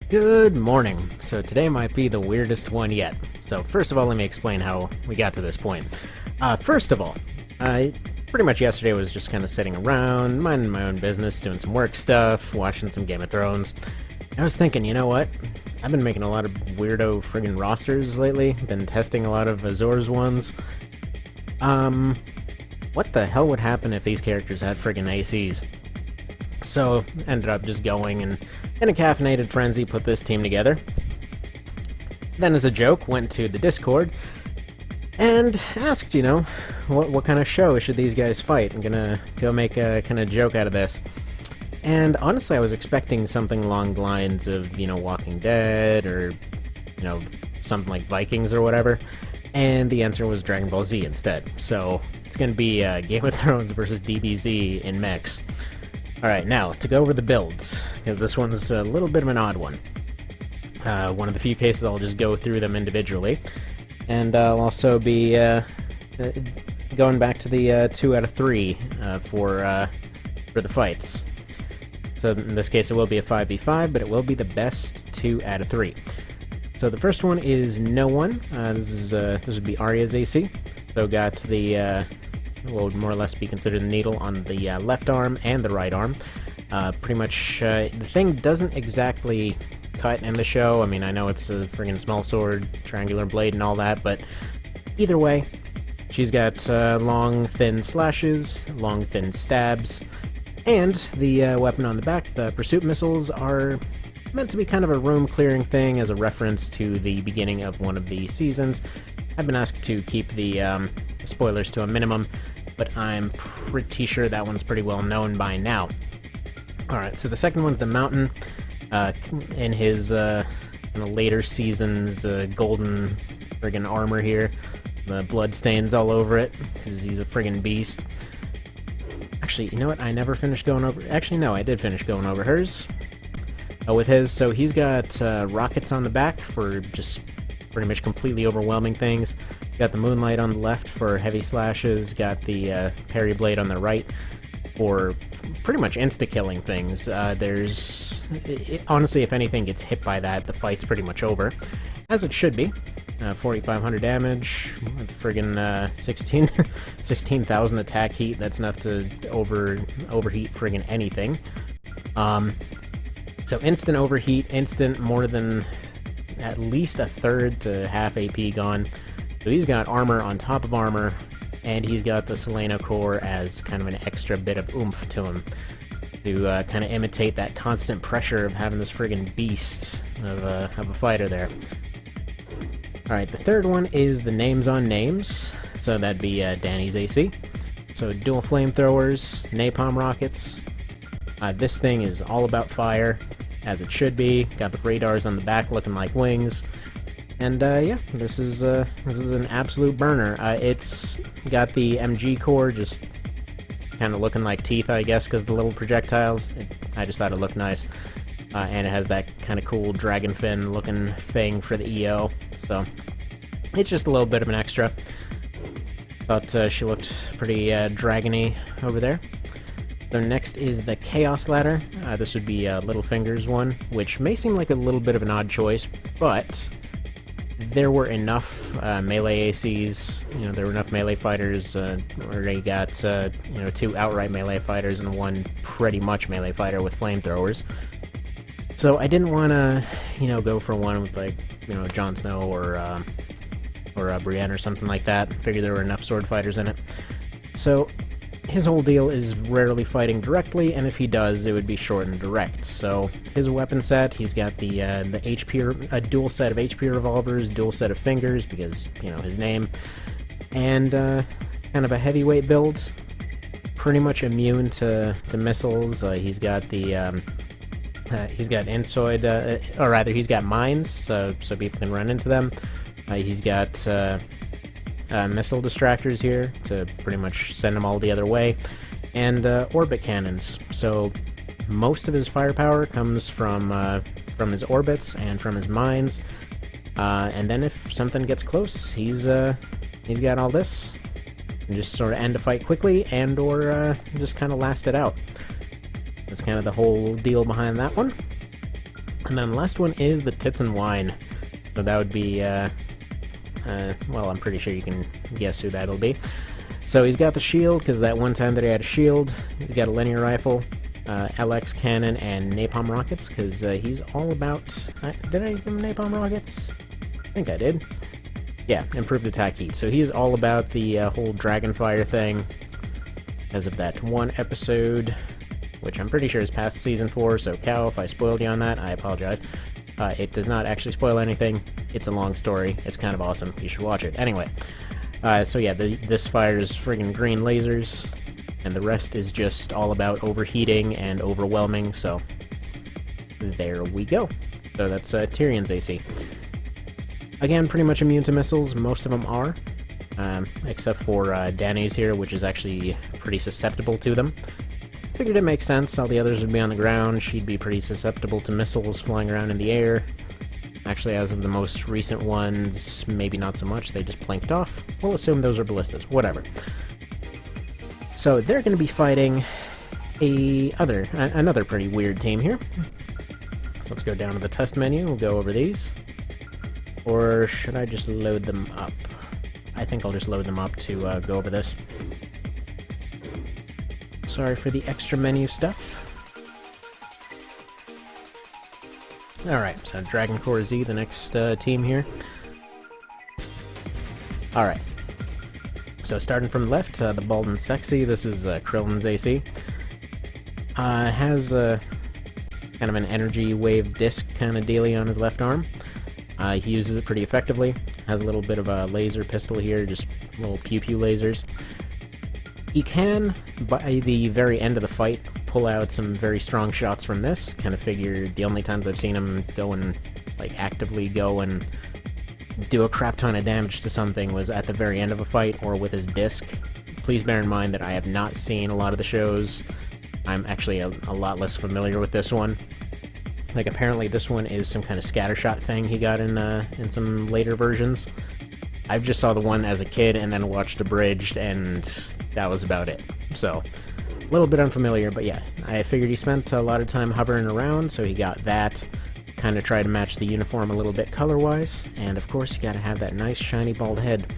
Good morning. So today might be the weirdest one yet. So first of all, let me explain how we got to this point. First of all, I pretty much yesterday was just kind of sitting around, minding my own business, doing some work stuff, watching some Game of Thrones. I was thinking, you know what? I've been making a lot of weirdo friggin' rosters lately. Been testing a lot of Azor's ones. What the hell would happen if these characters had friggin' ACs? So, ended up just going and, in a caffeinated frenzy, put this team together. Then, as a joke, went to the Discord and asked, what kind of show should these guys fight? I'm gonna go make a kind of joke out of this. And honestly, I was expecting something along the lines of, Walking Dead or, something like Vikings or whatever. And the answer was Dragon Ball Z instead. So, it's gonna be Game of Thrones versus DBZ in mechs. Alright, now, to go over the builds, because this one's a little bit of an odd one. One of the few cases I'll just go through them individually, and I'll also be going back to the 2 out of 3 for the fights. So in this case it will be a 5v5, but it will be the best 2 out of 3. So the first one is No One. This would be Arya's AC. So got the what would more or less be considered the needle on the left arm and the right arm. Pretty much, the thing doesn't exactly cut in the show. I mean, I know it's a friggin' small sword, triangular blade and all that, but either way, she's got long, thin slashes, long, thin stabs, and the weapon on the back, the pursuit missiles, are meant to be kind of a room-clearing thing as a reference to the beginning of one of the seasons. I've been asked to keep the spoilers to a minimum, but I'm pretty sure that one's pretty well known by now. Alright, so the second one's the Mountain. In his later seasons, golden friggin' armor here. The blood stains all over it, because he's a friggin' beast. Actually, you know what? I never finished going over... Actually, no, I did finish going over hers. With his, so he's got rockets on the back for just pretty much completely overwhelming things. Got the Moonlight on the left for heavy slashes, got the Parry Blade on the right for pretty much insta-killing things. Honestly, if anything gets hit by that, the fight's pretty much over. As it should be. 4,500 damage, friggin' 16,000 attack heat, that's enough to overheat friggin' anything. So instant overheat, instant more than at least a third to half AP gone. So he's got armor on top of armor, and he's got the Selena core as kind of an extra bit of oomph to him to kind of imitate that constant pressure of having this friggin' beast of a fighter there. Alright, the third one is the Names on Names, so that'd be Danny's AC. So dual flamethrowers, napalm rockets. This thing is all about fire, as it should be. Got the radars on the back looking like wings. And yeah, this is an absolute burner. It's got the MG core just kind of looking like teeth, I guess, because the little projectiles. I just thought it looked nice. And it has that kind of cool dragon fin looking thing for the EO. So it's just a little bit of an extra. Thought she looked pretty dragony over there. So next is the Chaos Ladder. This would be Littlefinger's one, which may seem like a little bit of an odd choice, but there were enough melee ACs, there were enough melee fighters where they got, 2 outright melee fighters and 1 pretty much melee fighter with flamethrowers. So I didn't want to, go for one with, like, Jon Snow or Brienne or something like that. Figured there were enough sword fighters in it. So his whole deal is rarely fighting directly, and if he does, it would be short and direct. So his weapon set, he's got the HP, a dual set of HP revolvers, dual set of fingers, because, his name, and kind of a heavyweight build, pretty much immune to missiles. He's got the, he's got Insoid, or rather, he's got mines, so people can run into them. He's got missile distractors here to pretty much send them all the other way, and orbit cannons. So most of his firepower comes from his orbits and from his mines, and then if something gets close, he's got all this, and just sort of end a fight quickly, and or just kind of last it out. That's kind of the whole deal behind that one. And then the last one is the Tits and Wine. So that would be, well, I'm pretty sure you can guess who that'll be. So he's got the shield, because that one time that he had a shield. He's got a linear rifle, LX cannon, and napalm rockets, because he's all about... did I give him napalm rockets? I think I did. Yeah, improved attack heat. So he's all about the whole Dragonfire thing, as of that one episode, which I'm pretty sure is past Season 4, so Cal, if I spoiled you on that, I apologize. It does not actually spoil anything. It's a long story. It's kind of awesome. You should watch it. Anyway, so yeah, this fires friggin' green lasers, and the rest is just all about overheating and overwhelming, so there we go. So that's Tyrion's AC. Again, pretty much immune to missiles. Most of them are, except for Dany's here, which is actually pretty susceptible to them. Figured it makes sense. All the others would be on the ground. She'd be pretty susceptible to missiles flying around in the air. Actually, as of the most recent ones, maybe not so much. They just planked off. We'll assume those are ballistas. Whatever. So they're going to be fighting another pretty weird team here. So let's go down to the test menu. We'll go over these. Or should I just load them up? I think I'll just load them up to go over this. Sorry for the extra menu stuff. Alright, so Dragon Core Z, the next team here. Alright. So starting from the left, the Bald and Sexy, this is Krillin's AC. Has kind of an energy wave disc kind of dealie on his left arm. He uses it pretty effectively. Has a little bit of a laser pistol here, just little pew-pew lasers. He can, by the very end of the fight, pull out some very strong shots from this. Kind of figured the only times I've seen him go and, like, actively go and do a crap ton of damage to something was at the very end of a fight or with his disc. Please bear in mind that I have not seen a lot of the shows. I'm actually a lot less familiar with this one. Like, apparently this one is some kind of scattershot thing he got in some later versions. I've just saw the one as a kid and then watched Abridged, and that was about it. So, a little bit unfamiliar, but yeah, I figured he spent a lot of time hovering around, so he got that. Kind of tried to match the uniform a little bit color-wise, and of course you gotta have that nice shiny bald head.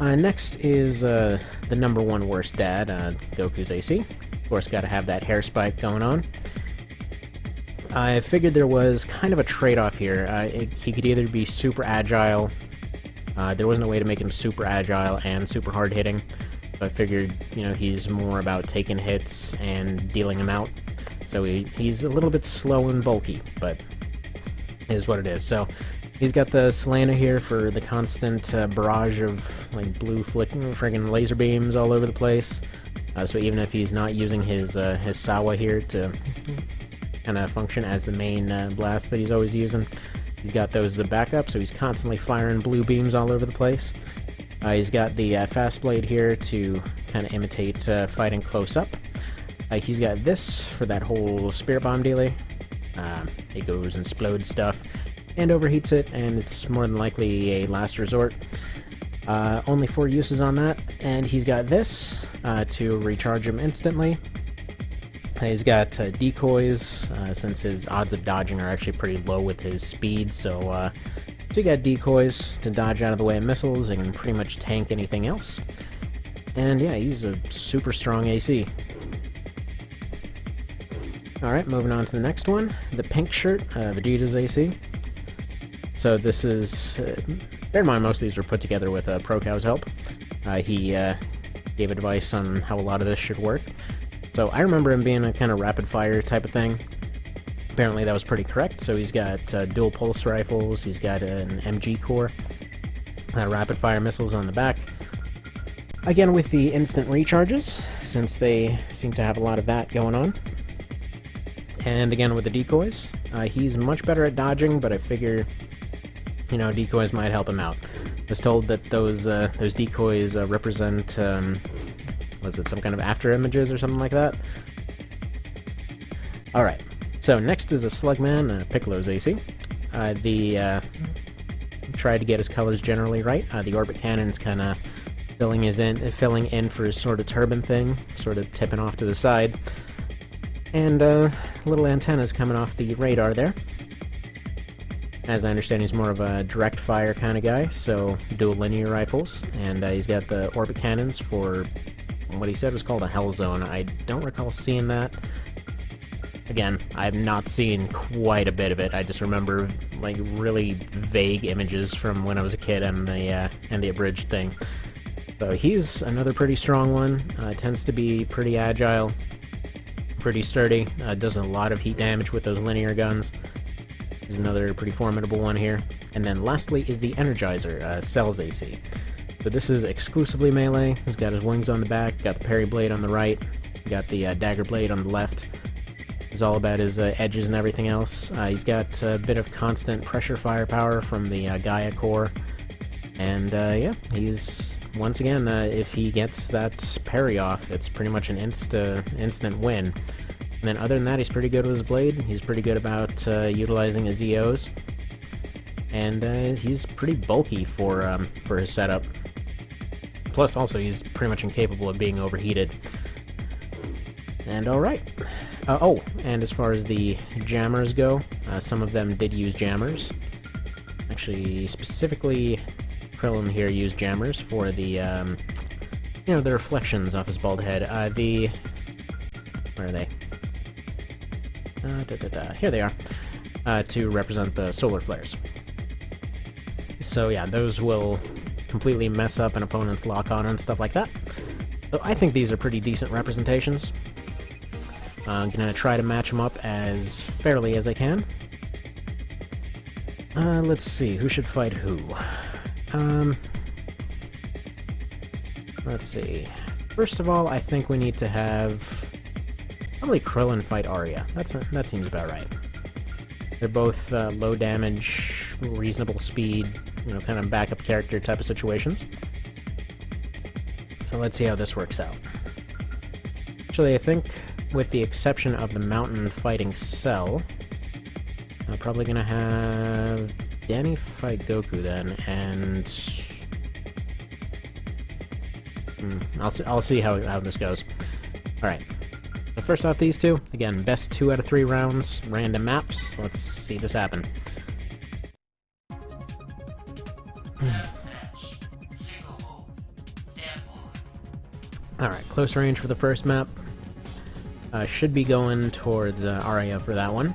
Next is the number one worst dad, Goku's AC. Of course, gotta have that hair spike going on. I figured there was kind of a trade-off here. He could either be super agile. There wasn't a way to make him super agile and super hard-hitting. So I figured, you know, he's more about taking hits and dealing them out. So he's a little bit slow and bulky, but it is what it is. So he's got the Selena here for the constant barrage of like blue flicking friggin' laser beams all over the place. So even if he's not using his Sawa here to kind of function as the main blast that he's always using, he's got those as a backup, so he's constantly firing blue beams all over the place. He's got the Fast Blade here to kind of imitate fighting close up. He's got this for that whole Spirit Bomb dealie. It goes and explodes stuff and overheats it, and it's more than likely a last resort. Only 4 uses on that, and he's got this to recharge him instantly. He's got decoys, since his odds of dodging are actually pretty low with his speed, so you got decoys to dodge out of the way of missiles and pretty much tank anything else. And yeah, he's a super strong AC. Alright, moving on to the next one, the pink shirt, Vegeta's AC. So this is, bear in mind most of these were put together with ProCow's help. He gave advice on how a lot of this should work. So I remember him being a kind of rapid fire type of thing. Apparently that was pretty correct. So he's got dual pulse rifles, he's got an MG core, rapid fire missiles on the back. Again with the instant recharges, since they seem to have a lot of that going on. And again with the decoys. He's much better at dodging, but I figure, you know, decoys might help him out. I was told that those decoys represent, was it some kind of after images or something like that? Alright, so next is the Slugman, Piccolo's AC. Tried to get his colors generally right. The orbit cannon's kind of filling in for his sort of turban thing, sort of tipping off to the side. And little antennas coming off the radar there. As I understand, he's more of a direct fire kind of guy, so dual linear rifles, and he's got the orbit cannons for what he said was called a Hell Zone. I don't recall seeing that. Again, I've not seen quite a bit of it. I just remember like really vague images from when I was a kid and the abridged thing. So he's another pretty strong one. Tends to be pretty agile, pretty sturdy. Does a lot of heat damage with those linear guns. Is another pretty formidable one here. And then lastly is the Energizer, Cells AC. So this is exclusively melee. He's got his wings on the back, got the parry blade on the right, got the dagger blade on the left. It's all about his edges and everything else. He's got a bit of constant pressure firepower from the Gaia core. And yeah, he's, once again, if he gets that parry off, it's pretty much an instant win. And then other than that, he's pretty good with his blade. He's pretty good about utilizing his EOs. And he's pretty bulky for his setup. Plus, also, he's pretty much incapable of being overheated. And alright. Oh, and as far as the jammers go, some of them did use jammers. Actually, specifically, Krillin here used jammers for the, you know, the reflections off his bald head. Where are they? Here they are, to represent the solar flares. So yeah, those will completely mess up an opponent's lock-on and stuff like that. So I think these are pretty decent representations. I'm gonna try to match them up as fairly as I can. Let's see, who should fight who? Let's see. First of all, I think we need to have probably Krillin fight Arya. That seems about right. They're both low damage, reasonable speed, you know, kind of backup character type of situations. So let's see how this works out. Actually, I think, with the exception of the mountain fighting Cell, I'm probably gonna have Danny fight Goku then, and I'll see how this goes. All right. So first off, these two again, best 2 out of 3 rounds, random maps. Let's see this happen. All right, close range for the first map. Should be going towards Arya for that one.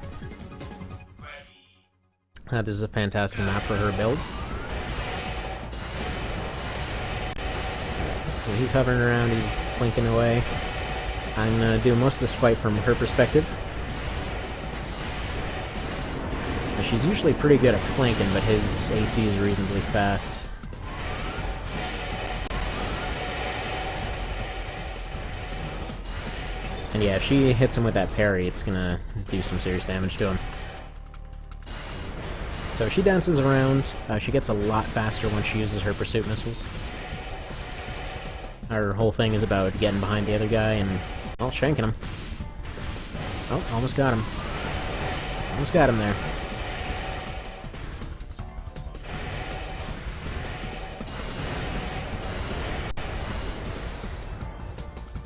This is a fantastic map for her build. So he's hovering around, he's blinking away. I'm going to do most of this fight from her perspective. She's usually pretty good at flanking, but his AC is reasonably fast. And yeah, if she hits him with that parry, it's gonna do some serious damage to him. So she dances around. She gets a lot faster once she uses her pursuit missiles. Her whole thing is about getting behind the other guy and, well, shanking him. Oh, almost got him. Almost got him there.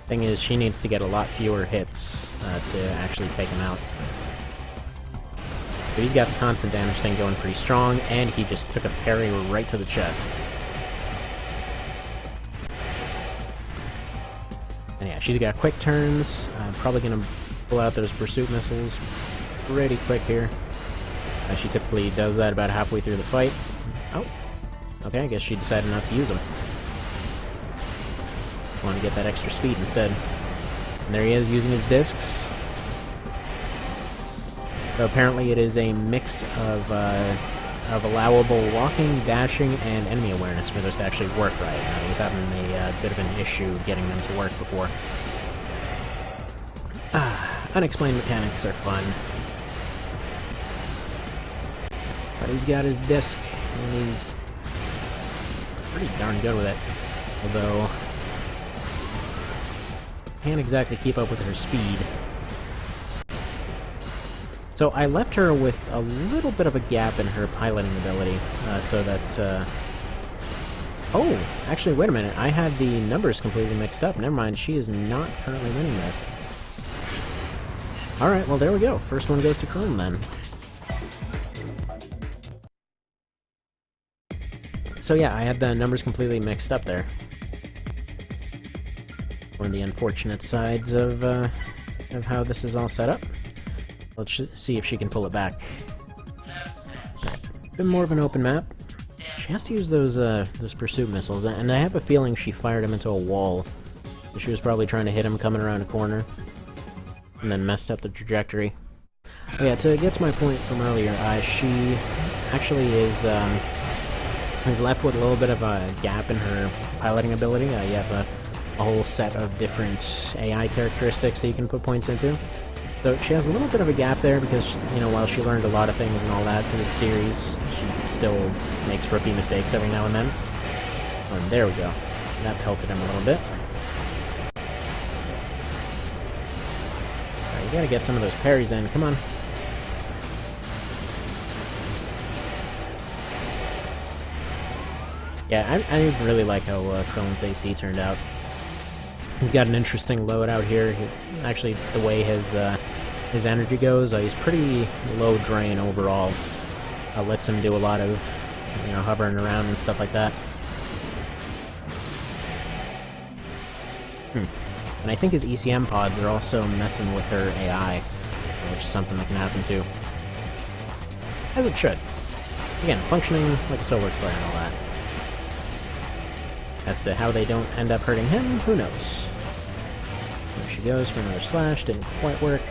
Thing is, she needs to get a lot fewer hits to actually take him out. But he's got the constant damage thing going pretty strong, and he just took a parry right to the chest. And yeah, she's got quick turns. Probably gonna pull out those pursuit missiles pretty quick here. She typically does that about halfway through the fight. Oh, okay, I guess she decided not to use them. Want to get that extra speed instead. And there he is using his discs. So apparently it is a mix of allowable walking, dashing, and enemy awareness for those to actually work right. I was having a bit of an issue getting them to work before. Unexplained mechanics are fun. But he's got his disc, and he's pretty darn good with it. Although can't exactly keep up with her speed. So I left her with a little bit of a gap in her piloting ability, so that, oh, actually, wait a minute, I had the numbers completely mixed up. Never mind, she is not currently winning this. Alright, well there we go. First one goes to Chrome then. So yeah, I had the numbers completely mixed up there. One of the unfortunate sides of how this is all set up. Let's see if she can pull it back. A bit more of an open map. She has to use those pursuit missiles, and I have a feeling she fired him into a wall. So she was probably trying to hit him coming around a corner, and then messed up the trajectory. Oh yeah, to get to my point from earlier, she actually is left with a little bit of a gap in her piloting ability. You have a whole set of different AI characteristics that you can put points into. So she has a little bit of a gap there because, you know, while she learned a lot of things and all that through the series, she still makes rookie mistakes every now and then. And there we go. That pelted him a little bit. Alright, you gotta get some of those parries in. Come on. Yeah, I really like how Krone's AC turned out. He's got an interesting loadout here. Actually, the way his energy goes, he's pretty low drain overall. Lets him do a lot of, you know, hovering around and stuff like that. And I think his ECM pods are also messing with her AI, which is something that can happen too. As it should. Again, functioning like a Solarworks player and all that. As to how they don't end up hurting him, who knows? There she goes for another slash, didn't quite work.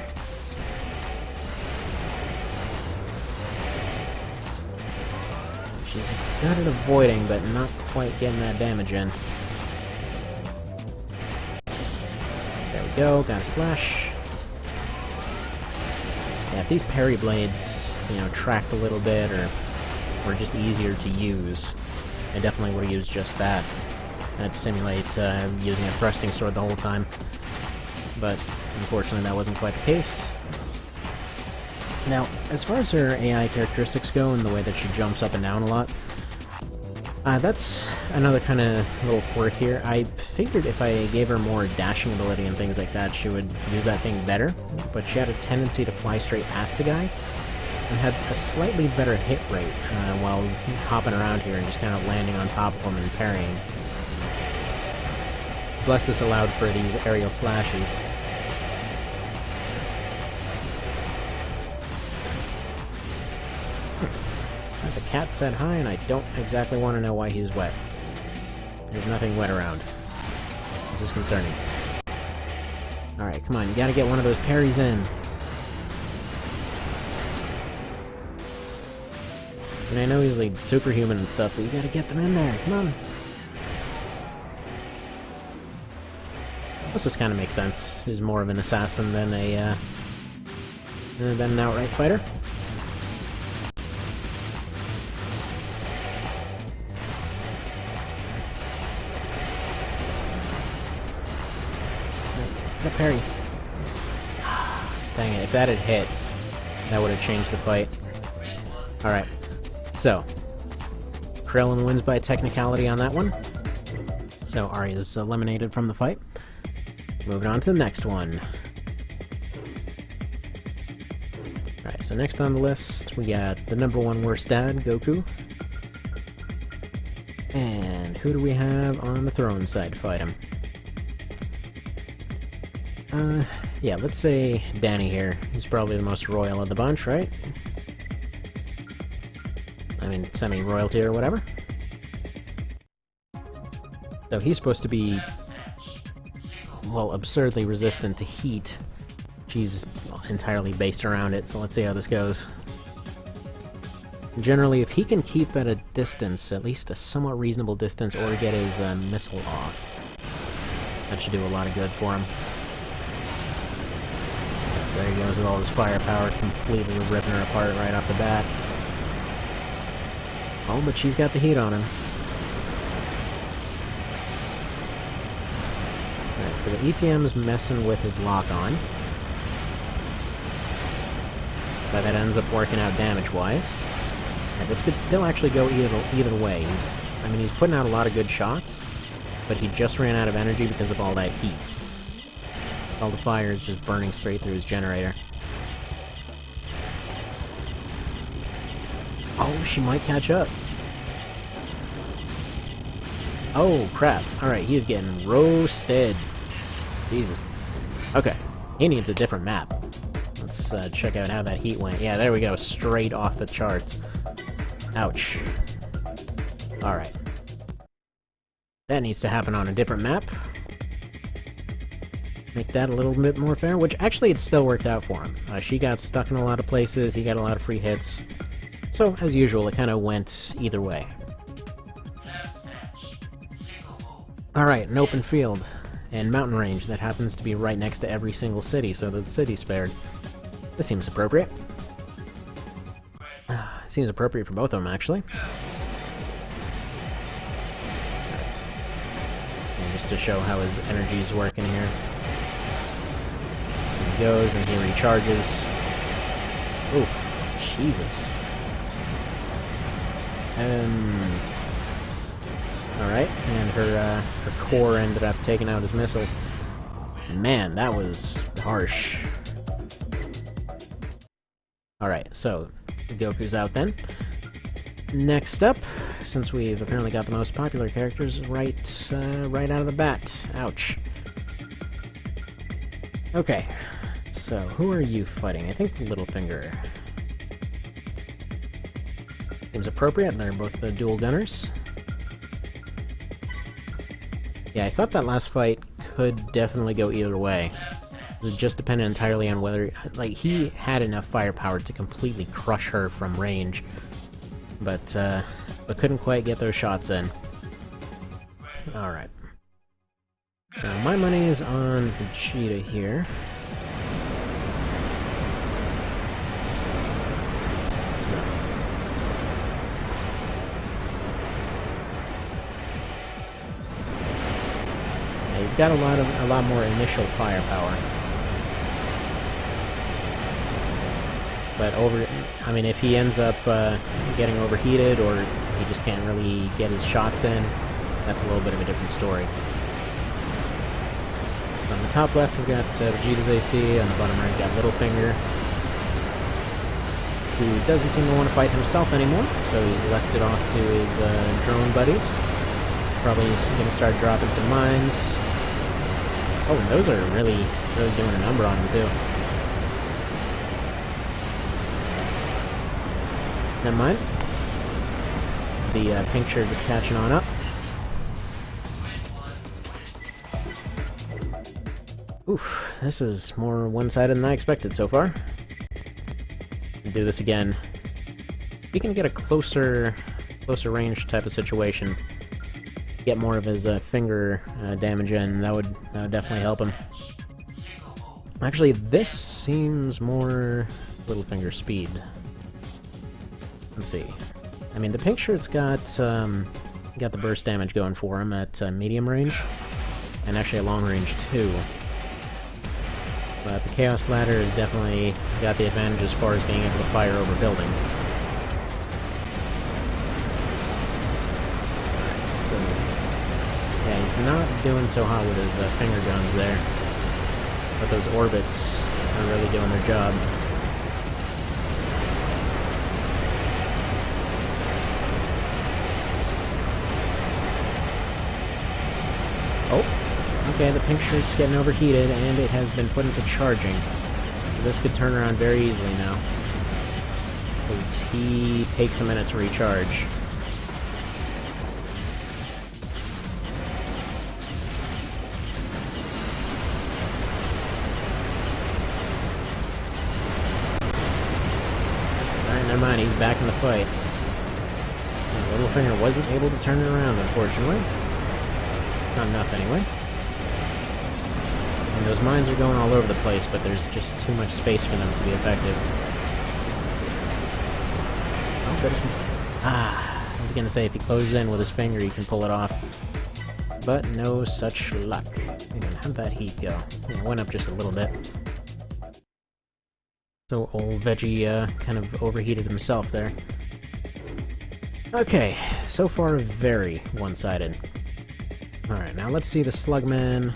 She's got it avoiding, but not quite getting that damage in. There we go, got a slash. Yeah, if these parry blades, you know, tracked a little bit, or were just easier to use, I definitely would have used just that. And to simulate using a thrusting sword the whole time. But unfortunately that wasn't quite the case. Now, as far as her AI characteristics go and the way that she jumps up and down a lot, that's another kind of little quirk here. I figured if I gave her more dashing ability and things like that, she would use that thing better, but she had a tendency to fly straight past the guy, and had a slightly better hit rate while hopping around here and just kind of landing on top of him and parrying. Plus this allowed for these aerial slashes. The cat said hi, and I don't exactly want to know why he's wet. There's nothing wet around. This is concerning. Alright, come on, you gotta get one of those parries in. And I know he's like superhuman and stuff, but you gotta get them in there, come on. This kind of makes sense. He's more of an assassin than an outright fighter. The parry. Dang it, if that had hit, that would have changed the fight. Alright, so Krillin wins by technicality on that one. So Arya is eliminated from the fight. Moving on to the next one. Alright, so next on the list, we got the #1 worst dad, Goku. And who do we have on the throne side to fight him? Yeah, let's say Danny here. He's probably the most royal of the bunch, right? I mean, semi-royalty or whatever. So he's supposed to be, well, absurdly resistant to heat. She's entirely based around it, so let's see how this goes. Generally, if he can keep at a distance, at least a somewhat reasonable distance, or get his missile off, that should do a lot of good for him. So there he goes with all his firepower, completely ripping her apart right off the bat. Oh, but she's got the heat on him. Alright, so the ECM is messing with his lock-on. But that ends up working out damage-wise. And this could still actually go either way. He's putting out a lot of good shots, but he just ran out of energy because of all that heat. All the fire is just burning straight through his generator. Oh, she might catch up. Oh, crap. Alright, he is getting roasted. Jesus. Okay, he needs a different map. Let's check out how that heat went. Yeah, there we go. Straight off the charts. Ouch. Alright. That needs to happen on a different map. Make that a little bit more fair, which actually it still worked out for him. She got stuck in a lot of places, he got a lot of free hits. So, as usual, it kind of went either way. Alright, an open field and mountain range that happens to be right next to every single city, so that the city's spared. This seems appropriate. Seems appropriate for both of them, actually. And just to show how his energy is working here. He goes and he recharges. Oh, Jesus. Alright, and her core ended up taking out his missile. Man, that was harsh. Alright, so Goku's out then. Next up, since we've apparently got the most popular characters right out of the bat. Ouch. Okay, so who are you fighting? I think Littlefinger. Seems appropriate, they're both the dual gunners. Yeah, I thought that last fight could definitely go either way. It just depended entirely on whether... Like, he had enough firepower to completely crush her from range, but couldn't quite get those shots in. Alright. Now, my money is on Vegeta here. Yeah, he's got a lot more initial firepower. But I mean, if he ends up getting overheated, or he just can't really get his shots in, that's a little bit of a different story. On the top left, we've got Vegeta's AC, on the bottom right, we've got Littlefinger, who doesn't seem to want to fight himself anymore, so he's left it off to his drone buddies. Probably going to start dropping some mines. Oh, and those are really doing a number on him, too. Never mind. The pink shirt is catching on up. Oof, this is more one-sided than I expected so far. Do this again. If you can get a closer range type of situation, get more of his finger damage in, that would definitely help him. Actually, this seems more Littlefinger speed. Let's see. I mean, the pink shirt's got the burst damage going for him at medium range, and actually at long range too. But the Chaos Ladder has definitely got the advantage as far as being able to fire over buildings. So, yeah, he's not doing so hot with his finger guns there, but those orbits are really doing their job. Okay, the pink shirt's getting overheated, and it has been put into charging. This could turn around very easily now, because he takes a minute to recharge. Alright, never mind, he's back in the fight. Littlefinger wasn't able to turn it around, unfortunately. Not enough, anyway. And those mines are going all over the place, but there's just too much space for them to be effective. Oh, but I was gonna say, if he closes in with his finger, he can pull it off. But no such luck. How'd that heat go? Yeah, it went up just a little bit. So old Veggie kind of overheated himself there. Okay, so far very one-sided. Alright, now let's see the Slugman.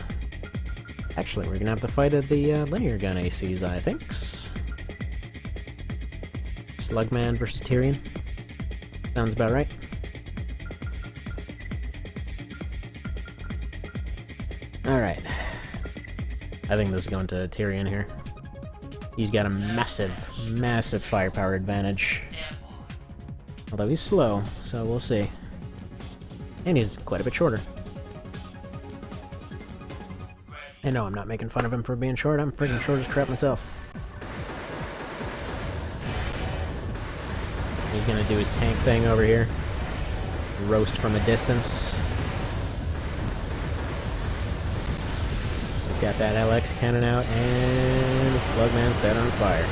Actually, we're gonna have the fight of the linear gun ACs, I think. Slugman versus Tyrion. Sounds about right. Alright. I think this is going to Tyrion here. He's got a massive, massive firepower advantage. Although he's slow, so we'll see. And he's quite a bit shorter. And no, I'm not making fun of him for being short. I'm freaking short as crap myself. He's gonna do his tank thing over here. Roast from a distance. He's got that LX cannon out, and the Slugman set on fire.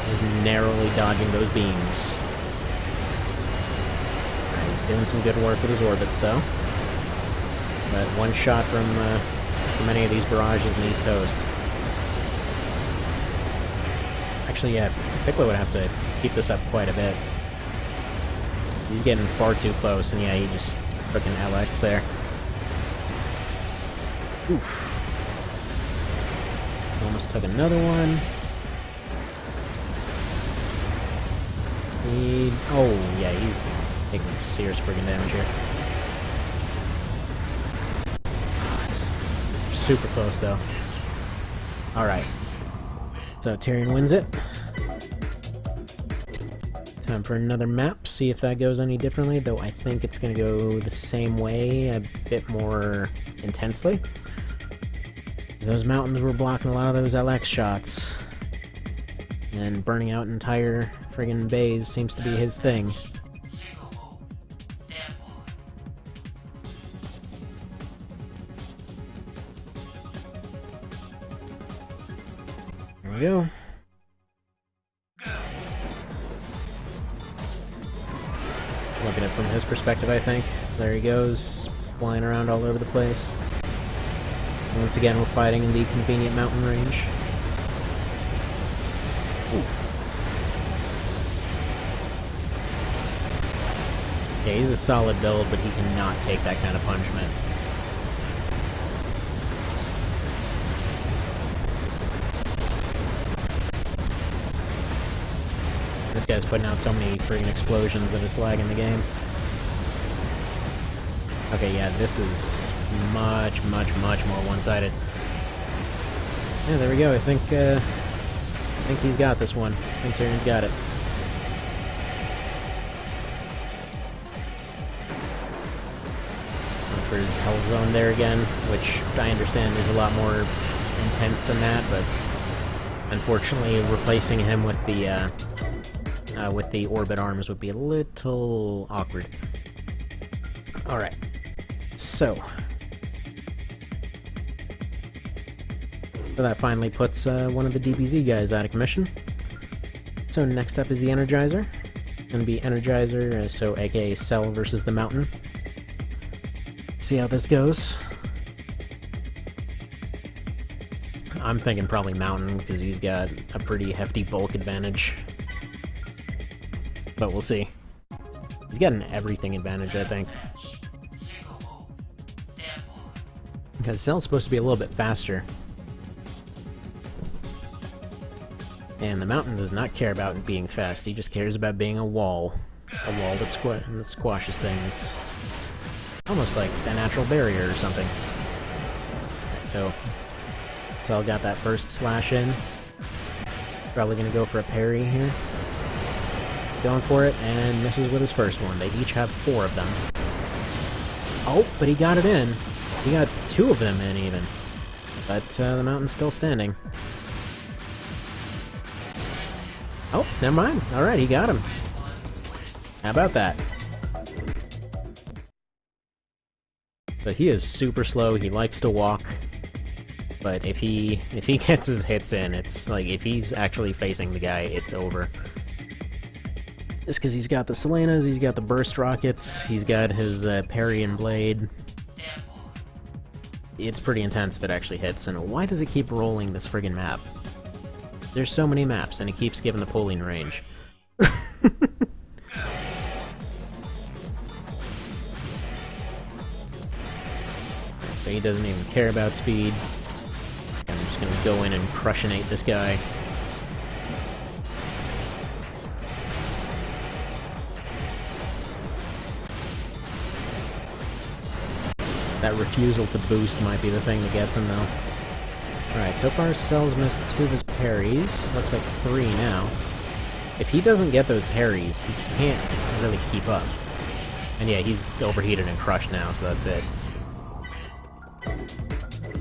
He's narrowly dodging those beams. He's doing some good work with his orbits, though. But one shot from any of these barrages and he's toast. Actually, yeah, Piccolo would have to keep this up quite a bit. He's getting far too close, and yeah, he just frickin' LX there. Oof. Almost took another one. Oh, yeah, he's taking serious friggin' damage here. Super close, though. Alright. So, Tyrion wins it. Time for another map, see if that goes any differently, though I think it's going to go the same way, a bit more intensely. Those mountains were blocking a lot of those LX shots. And burning out entire friggin' bays seems to be his thing. There we go. Looking at it from his perspective, I think. So there he goes, flying around all over the place. Once again, we're fighting in the convenient mountain range. Ooh. Yeah, he's a solid build, but he cannot take that kind of punishment. This guy's putting out so many freaking explosions that it's lagging the game. Okay, yeah, this is much, much, much more one-sided. Yeah, there we go. I think he's got this one. I think Tyrion's got it. Going for his Hell Zone there again, which I understand is a lot more intense than that, but unfortunately replacing him with the orbit arms would be a little awkward. Alright. So that finally puts one of the DBZ guys out of commission. So next up is the Energizer. Gonna be Energizer, so aka Cell versus the Mountain. See how this goes. I'm thinking probably Mountain, because he's got a pretty hefty bulk advantage. But we'll see. He's got an everything advantage, I think. Because Cell's supposed to be a little bit faster. And the Mountain does not care about being fast, he just cares about being a wall. A wall that squashes things. Almost like a natural barrier or something. So, Cell got that first slash in. Probably gonna go for a parry here. Going for it, and misses with his first one. They each have 4 of them. Oh, but he got it in. He got 2 of them in, even. But the Mountain's still standing. Oh, never mind. Alright, he got him. How about that? But he is super slow, he likes to walk. But if he gets his hits in, it's like, if he's actually facing the guy, it's over. Just because he's got the Selenas, he's got the burst rockets, he's got his parry and blade. It's pretty intense if it actually hits, and why does it keep rolling this friggin' map? There's so many maps, and it keeps giving the polling range. So he doesn't even care about speed. I'm just gonna go in and crushionate this guy. That refusal to boost might be the thing that gets him, though. Alright, so far Cell's missed 2 of his parries. Looks like 3 now. If he doesn't get those parries, he can't really keep up. And yeah, he's overheated and crushed now, so that's it.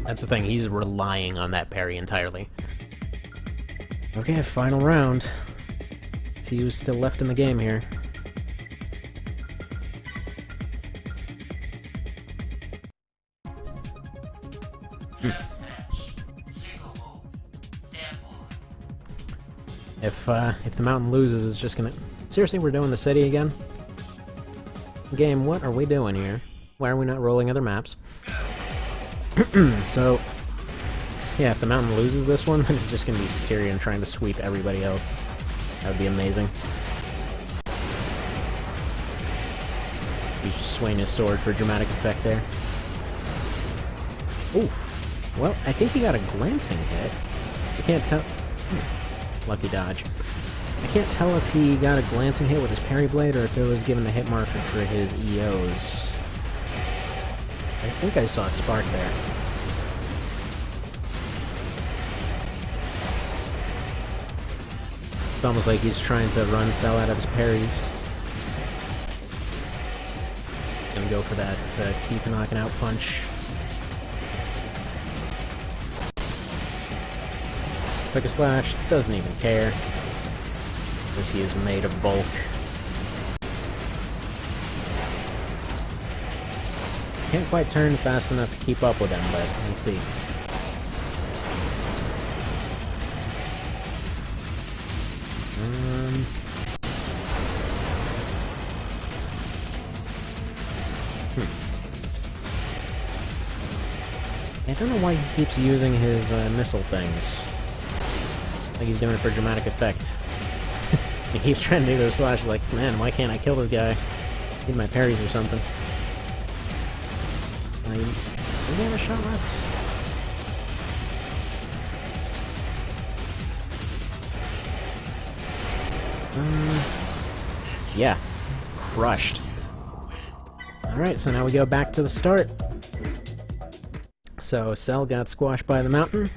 That's the thing, he's relying on that parry entirely. Okay, final round. Let's see who's still left in the game here. If the mountain loses, it's just gonna... Seriously, we're doing the city again? Game, what are we doing here? Why are we not rolling other maps? So... yeah, if the mountain loses this one, then it's just gonna be Tyrion trying to sweep everybody else. That would be amazing. He's just swinging his sword for dramatic effect there. Oof. Well, I think he got a glancing hit. I can't tell... Lucky dodge. I can't tell if he got a glancing hit with his parry blade or if it was given the hit marker for his EOs. I think I saw a spark there. It's almost like he's trying to run Cell out of his parries. Gonna go for that teeth knocking out punch. Quick slash, doesn't even care. Because he is made of bulk. Can't quite turn fast enough to keep up with him, but we'll see. I don't know why he keeps using his missile things. Like he's doing it for dramatic effect. He keeps trying to do those slashes like, man, why can't I kill this guy? Need my parries or something. Does he have a shot left? Yeah. Crushed. Alright, so now we go back to the start. So Cell got squashed by the mountain.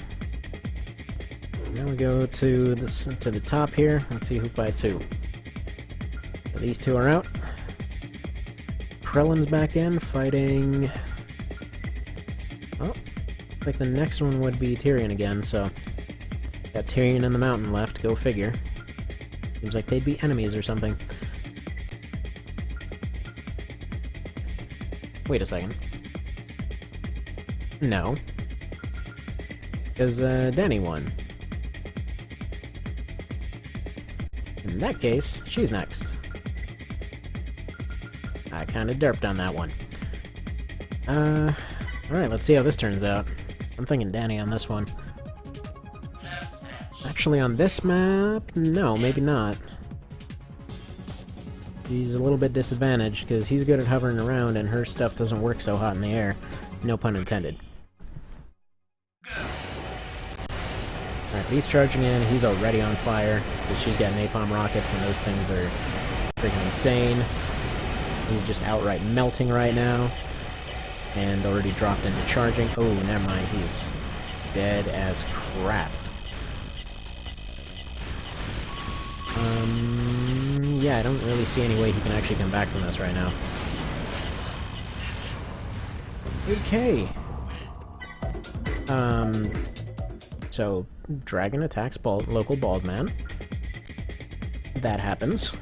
Now we go to the top here. Let's see who fights who. So these two are out. Krellin's back in, fighting... Oh, I think the next one would be Tyrion again, so... Got Tyrion and the mountain left, go figure. Seems like they'd be enemies or something. Wait a second. No. Because, Dany won. In that case, she's next. I kinda derped on that one. Alright, let's see how this turns out. I'm thinking Dany on this one. Actually, on this map, no, maybe not. He's a little bit disadvantaged, because he's good at hovering around, and her stuff doesn't work so hot in the air. No pun intended. Alright, he's charging in, he's already on fire, because she's got napalm rockets, and those things are freaking insane. He's just outright melting right now, and already dropped into charging. Oh, never mind, he's dead as crap. Yeah, I don't really see any way he can actually come back from this right now. Okay. So, dragon attacks local bald man. That happens.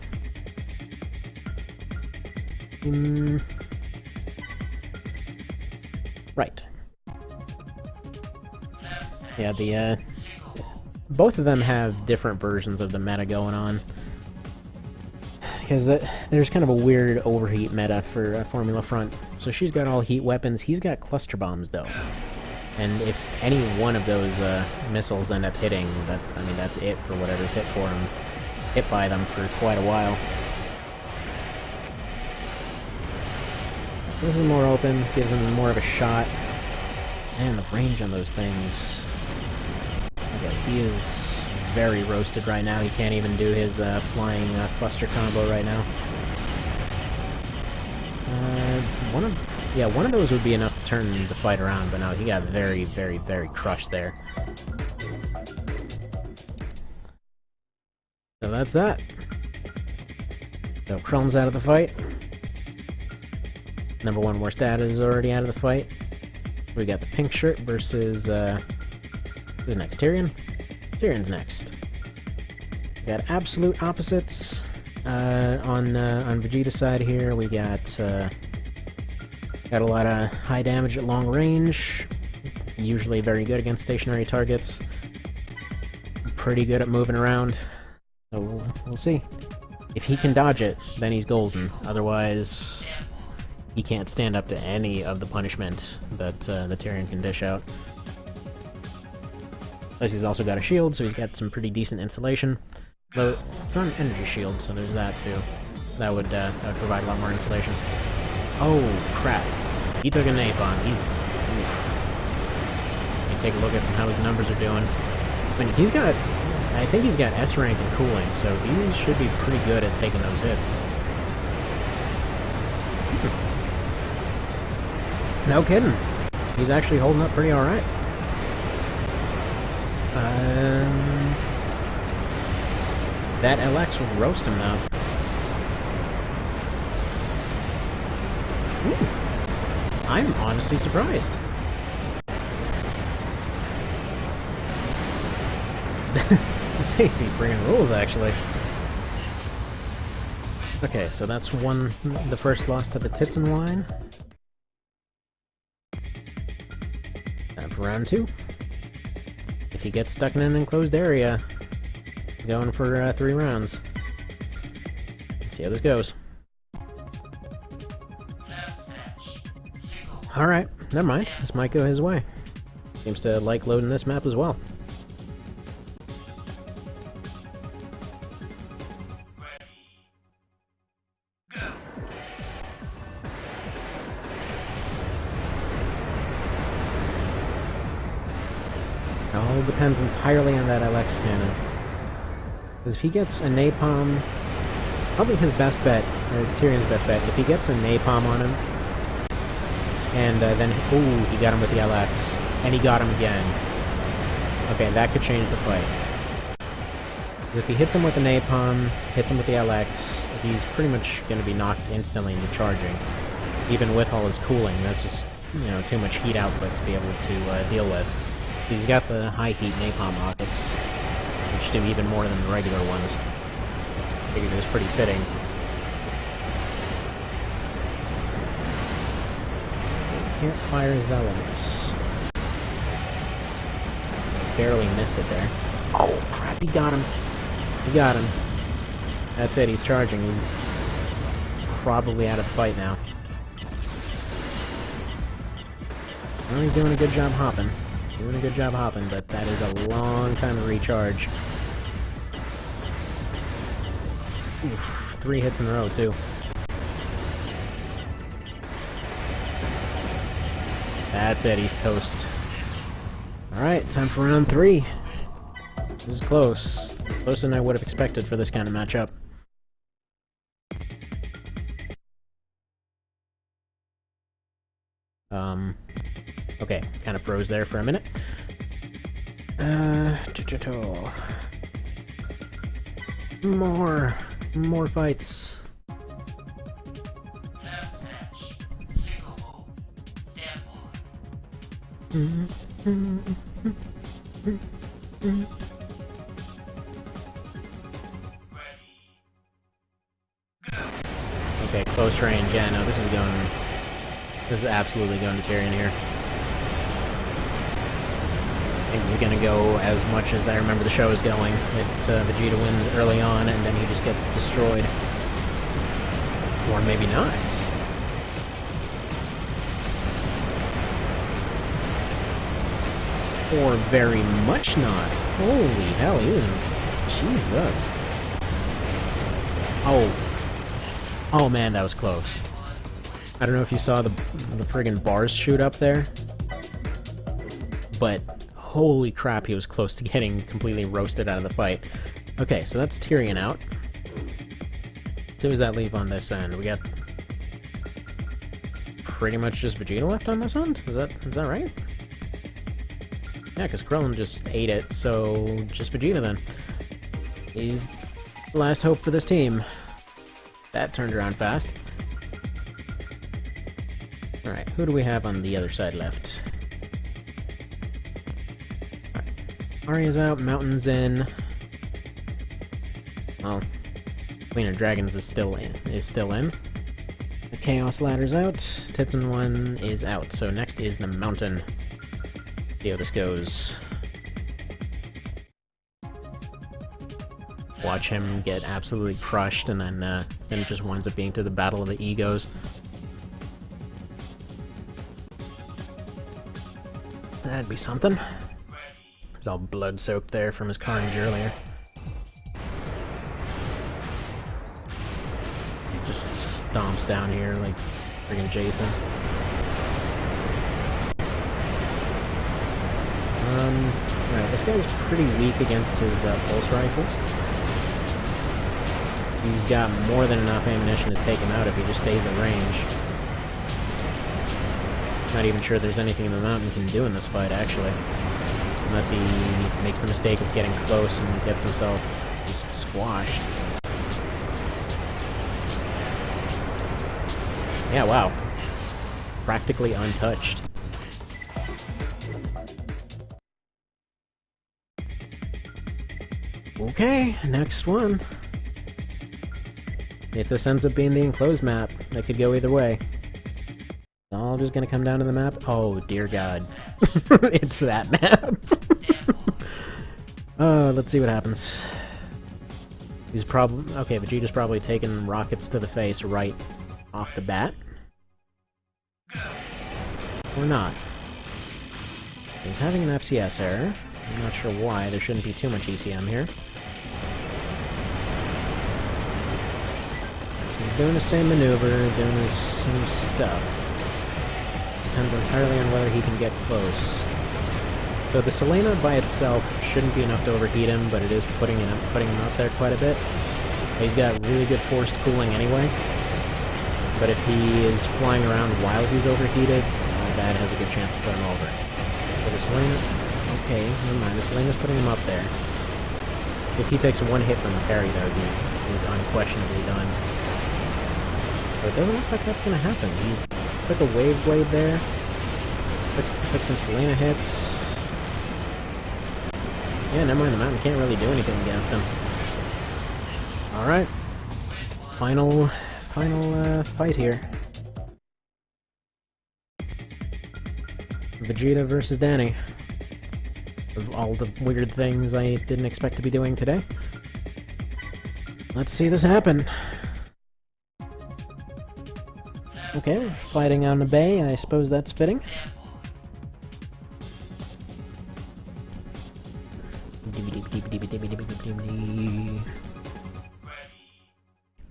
Right. Yeah, both of them have different versions of the meta going on. Because there's kind of a weird overheat meta for Formula Front. So she's got all heat weapons, he's got cluster bombs though. And if any one of those missiles end up hitting, that's it for whatever's hit for him. Hit by them for quite a while. So this is more open, gives him more of a shot. And the range on those things. Okay, he is very roasted right now. He can't even do his flying cluster combo right now. Yeah, one of those would be enough to turn the fight around, but no, he got very, very, very crushed there. So that's that. So Krilln's out of the fight. Number 1 worst dad is already out of the fight. We got the pink shirt versus, who's next? Tyrion? Tyrion's next. We got absolute opposites. On Vegeta's side here, we got a lot of high damage at long range. Usually very good against stationary targets. Pretty good at moving around. So we'll see. If he can dodge it, then he's golden. Otherwise, he can't stand up to any of the punishment that the Tyrion can dish out. Plus, he's also got a shield, so he's got some pretty decent insulation. Though it's not an energy shield, so there's that too. That would provide a lot more insulation. Oh crap! He took a napalm. He's. You take a look at how his numbers are doing. I mean, he's got. I think he's got S rank and cooling, so he should be pretty good at taking those hits. No kidding. He's actually holding up pretty alright. That LX will roast him now. Ooh. I'm honestly surprised. This AC bringing rules, actually. Okay, so that's the first loss to the Titsen line. Time for round 2. If he gets stuck in an enclosed area, he's going for 3 rounds. Let's see how this goes. Alright, never mind. This might go his way. Seems to like loading this map as well. It all depends entirely on that LX cannon. Because if he gets a napalm, probably his best bet, or Tyrion's best bet, if he gets a napalm on him, and then, ooh, he got him with the LX, and he got him again. Okay, that could change the fight. If he hits him with the napalm, hits him with the LX, he's pretty much going to be knocked instantly into charging. Even with all his cooling, that's just, you know, too much heat output to be able to deal with. He's got the high heat napalm rockets, which do even more than the regular ones. I figured it was pretty fitting. Can't fire his elements. Barely missed it there. Oh crap, he got him. He got him. That's it, he's charging. He's probably out of the fight now. Well, he's doing a good job hopping. Doing a good job hopping, but that is a long time to recharge. Oof, 3 hits in a row, too. That's it, he's toast. Alright, time for round 3. This is close. Closer than I would have expected for this kind of matchup. Okay, kind of froze there for a minute. More fights. Test match. Single mode. Stand Ready. Go. Okay, close range. Yeah, no, this is absolutely going to Tyrion here. I think he's going to go as much as I remember the show is going. Vegeta wins early on, and then he just gets destroyed. Or maybe not. Or very much not. Holy hell, he was... Jesus. Oh man, that was close. I don't know if you saw the friggin' bars shoot up there, but holy crap, he was close to getting completely roasted out of the fight. Okay, so that's Tyrion out. So who does that leave on this end? We got pretty much just Vegeta left on this end? Is that right? Yeah, because Krillin just ate it, so just Vegeta then. He's the last hope for this team. That turned around fast. Alright, who do we have on the other side left? Alright. Arya's out, Mountain's in. Well, Queen of Dragons is still in. The Chaos Ladder's out. Titan 1 is out, so next is the Mountain. See how this goes. Watch him get absolutely crushed, and then it just winds up being to the Battle of the Egos. That'd be something. He's all blood-soaked there from his carnage earlier. He just stomps down here like friggin' Jason. Alright, this guy's pretty weak against his pulse rifles. He's got more than enough ammunition to take him out if he just stays in range. Not even sure there's anything the Mountain can do in this fight, actually. Unless he makes the mistake of getting close and gets himself just squashed. Yeah, wow. Practically untouched. Okay, next one. If this ends up being the enclosed map, that could go either way. It's all just gonna come down to the map. Oh, dear God. It's that map. Let's see what happens. He's probably... Okay, Vegeta's probably taking rockets to the face right off the bat. Or not. He's having an FCS error. I'm not sure why. There shouldn't be too much ECM here. He's doing the same maneuver, doing the same stuff. Depends entirely on whether he can get close. So the Selena by itself shouldn't be enough to overheat him, but it is putting him up there quite a bit. He's got really good forced cooling anyway. But if he is flying around while he's overheated, that has a good chance to put him over. So the Selena... Okay, never mind. The Selena's putting him up there. If he takes one hit from the parry, though, he's unquestionably done. But it doesn't look like that's going to happen. He took a Wave Blade there. Took some Selena hits. Yeah, never mind. The Mountain can't really do anything against him. Alright. Final fight here. Vegeta versus Danny. Of all the weird things I didn't expect to be doing today. Let's see this happen. Okay, fighting on the bay, I suppose that's fitting.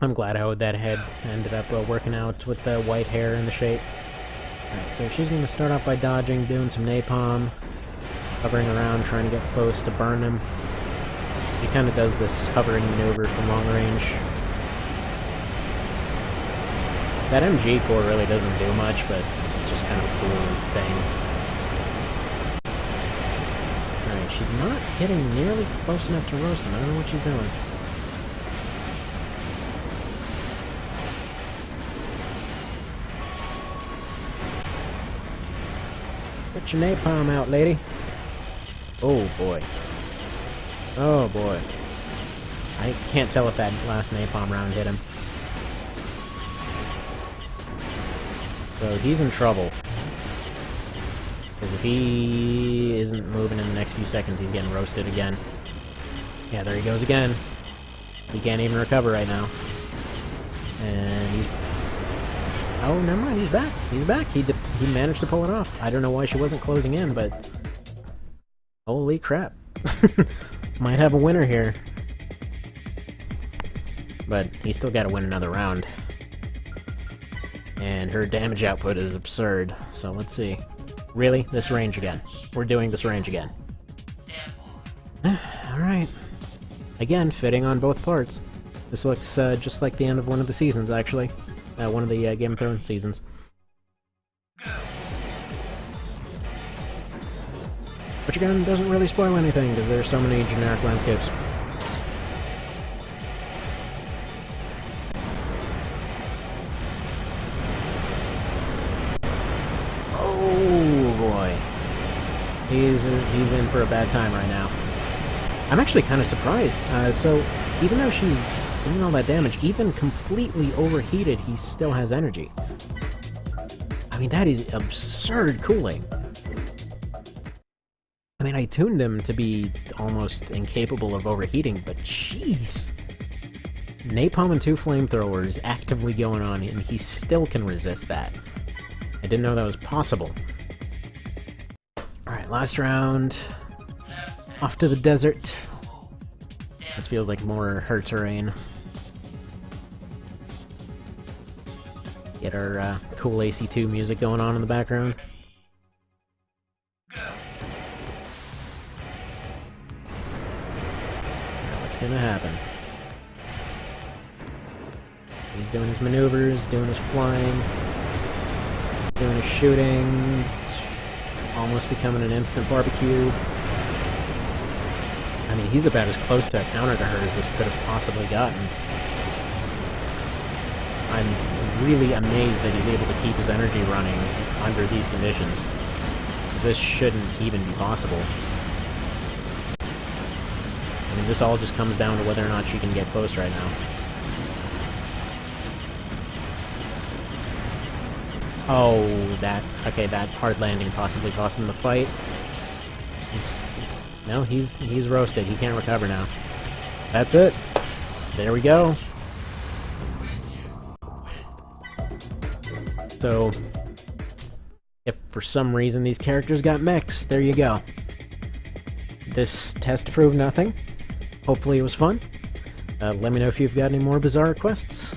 I'm glad how that head ended up working out with the white hair and the shape. Alright, so she's going to start off by dodging, doing some napalm, hovering around, trying to get close to burn him. He kind of does this hovering maneuver from long range. That MG core really doesn't do much, but it's just kind of a cool thing. Alright, she's not getting nearly close enough to roast him. I don't know what she's doing. Get your napalm out, lady. Oh boy. Oh boy. I can't tell if that last napalm round hit him. So he's in trouble. Because if he isn't moving in the next few seconds, he's getting roasted again. Yeah, there he goes again. He can't even recover right now. And he's... Oh, never mind, he's back. He's back. He managed to pull it off. I don't know why she wasn't closing in, but... Holy crap. Might have a winner here. But he's still got to win another round. And her damage output is absurd, so let's see. Really? This range again. We're doing this range again. Alright. Again, fitting on both parts. This looks just like the end of one of the seasons, actually. One of the Game of Thrones seasons. Which again, doesn't really spoil anything, because there's so many generic landscapes. Oh boy. He's in for a bad time right now. I'm actually kind of surprised. So, even though she's doing all that damage, even completely overheated, he still has energy. I mean, that is absurd cooling. I mean, I tuned him to be almost incapable of overheating, but jeez! Napalm and 2 flamethrowers actively going on, and he still can resist that. I didn't know that was possible. Alright, last round. Off to the desert. This feels like more her terrain. Get our cool AC2 music going on in the background. What's gonna happen? He's doing his maneuvers, doing his flying, doing his shooting, almost becoming an instant barbecue. I mean, he's about as close to a counter to her as this could have possibly gotten. I'm really amazed that he's able to keep his energy running under these conditions. This shouldn't even be possible. I mean, this all just comes down to whether or not she can get close right now. Oh, okay, that hard landing possibly cost him the fight. He's roasted. He can't recover now. That's it. There we go. So, if for some reason these characters got mechs, there you go. This test proved nothing. Hopefully it was fun. Let me know if you've got any more bizarre requests.